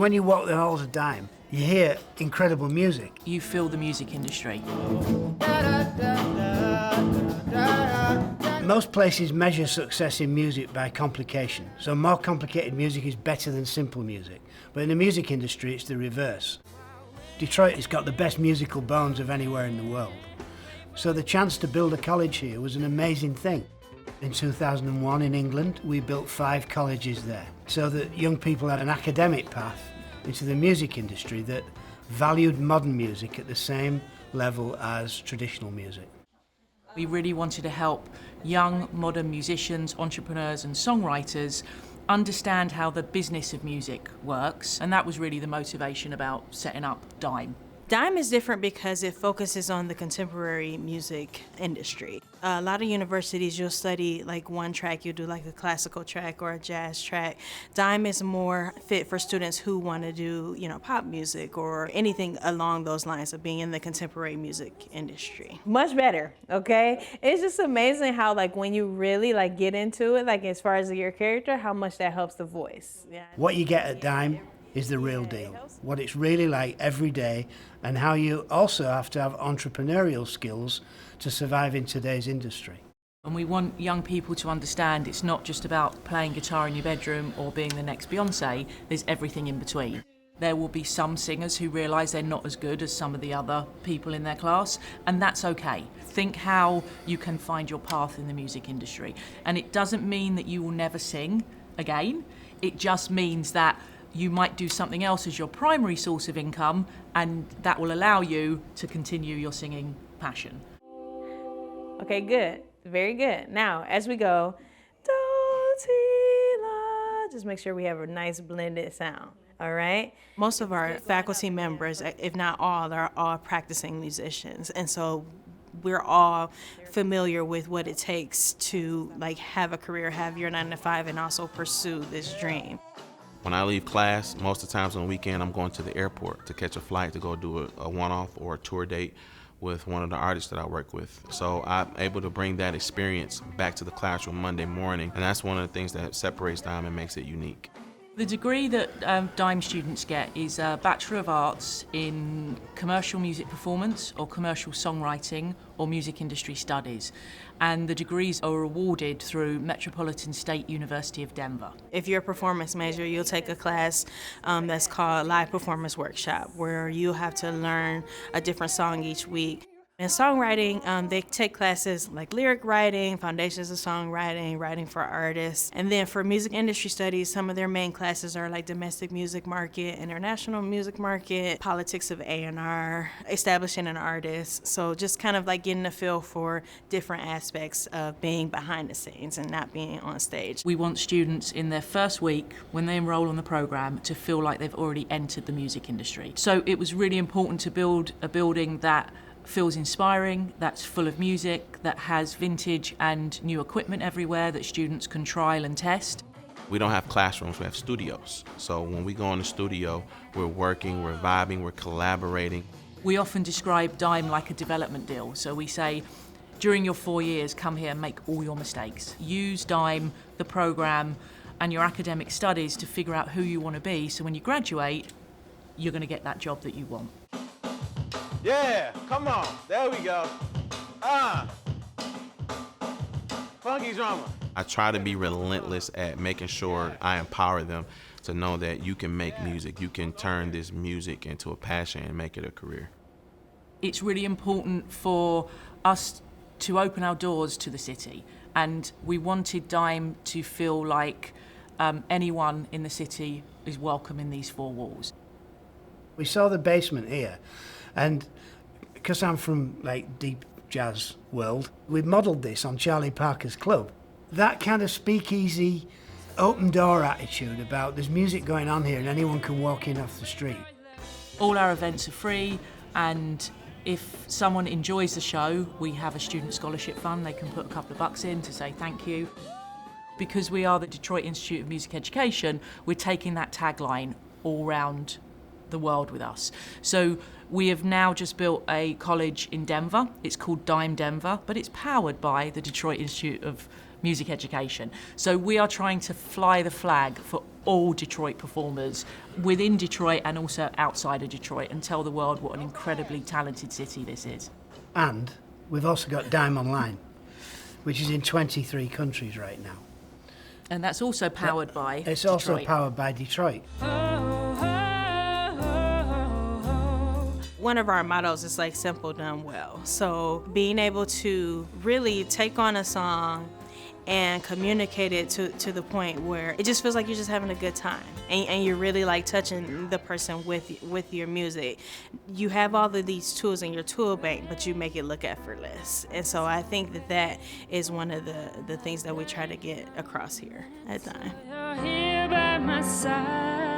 When you walk the halls of Dime, you hear incredible music. You feel the music industry. Most places measure success in music by complication, so more complicated music is better than simple music. But in the music industry, it's the reverse. Detroit has got the best musical bones of anywhere in the world. So the chance to build a college here was an amazing thing. In 2001 in England, we built 5 colleges there, so that young people had an academic path into the music industry that valued modern music at the same level as traditional music. We really wanted to help young, modern musicians, entrepreneurs and songwriters understand how the business of music works, and that was really the motivation about setting up Dime. Dime is different because it focuses on the contemporary music industry. A lot of universities, you'll study like one track, you'll do like a classical track or a jazz track. Dime is more fit for students who want to do, pop music or anything along those lines of being in the contemporary music industry. Much better, okay? It's just amazing how like when you really like get into it, like as far as your character, how much that helps the voice. Yeah. What you get at Dime is the real deal, what it's really like every day, and how you also have to have entrepreneurial skills to survive in today's industry. And we want young people to understand it's not just about playing guitar in your bedroom or being the next Beyonce, there's everything in between. There will be some singers who realise they're not as good as some of the other people in their class, and that's okay. Think how you can find your path in the music industry. And it doesn't mean that you will never sing again, it just means that you might do something else as your primary source of income, and that will allow you to continue your singing passion. Okay, good. Very good. Now, as we go, do, ti, la, just make sure we have a nice blended sound, all right? Most of our faculty members, if not all, are all practicing musicians, and so we're all familiar with what it takes to like have a career, have your 9 to 5, and also pursue this dream. When I leave class, most of the times on the weekend, I'm going to the airport to catch a flight to go do a one-off or a tour date with one of the artists that I work with. So I'm able to bring that experience back to the classroom Monday morning, and that's one of the things that separates Dime and makes it unique. The degree that Dime students get is a Bachelor of Arts in Commercial Music Performance or Commercial Songwriting or Music Industry Studies. And the degrees are awarded through Metropolitan State University of Denver. If you're a performance major, you'll take a class that's called Live Performance Workshop, where you have to learn a different song each week. In songwriting, they take classes like lyric writing, foundations of songwriting, writing for artists. And then for music industry studies, some of their main classes are like domestic music market, international music market, politics of A&R, establishing an artist. So just kind of like getting a feel for different aspects of being behind the scenes and not being on stage. We want students in their first week, when they enroll on the program, to feel like they've already entered the music industry. So it was really important to build a building that feels inspiring, that's full of music, that has vintage and new equipment everywhere that students can trial and test. We don't have classrooms, we have studios. So when we go in the studio, we're working, we're vibing, we're collaborating. We often describe Dime like a development deal. So we say, during your 4 years, come here and make all your mistakes. Use Dime, the program, and your academic studies to figure out who you want to be, so when you graduate, you're going to get that job that you want. Yeah, come on, there we go. Funky drama. I try to be relentless at making sure I empower them to know that you can make music. You can turn this music into a passion and make it a career. It's really important for us to open our doors to the city, and we wanted Dime to feel like anyone in the city is welcome in these 4 walls. We saw the basement here, and because I'm from like deep jazz world, we modelled this on Charlie Parker's club. That kind of speakeasy, open door attitude about there's music going on here and anyone can walk in off the street. All our events are free, and if someone enjoys the show, we have a student scholarship fund. They can put a couple of bucks in to say thank you. Because we are the Detroit Institute of Music Education, we're taking that tagline all round the world with us. So we have now just built a college in Denver. It's called Dime Denver, but it's powered by the Detroit Institute of Music Education. So we are trying to fly the flag for all Detroit performers within Detroit and also outside of Detroit, and tell the world what an incredibly talented city this is. And we've also got Dime Online, which is in 23 countries right now. And that's also powered by It's Detroit. also powered by Detroit. One of our mottos is like simple done well. So being able to really take on a song and communicate it to the point where it just feels like you're just having a good time, and you're really like touching the person with your music. You have all of these tools in your tool bank, but you make it look effortless. And so I think that is one of the things that we try to get across here at Dime. You're here by my side.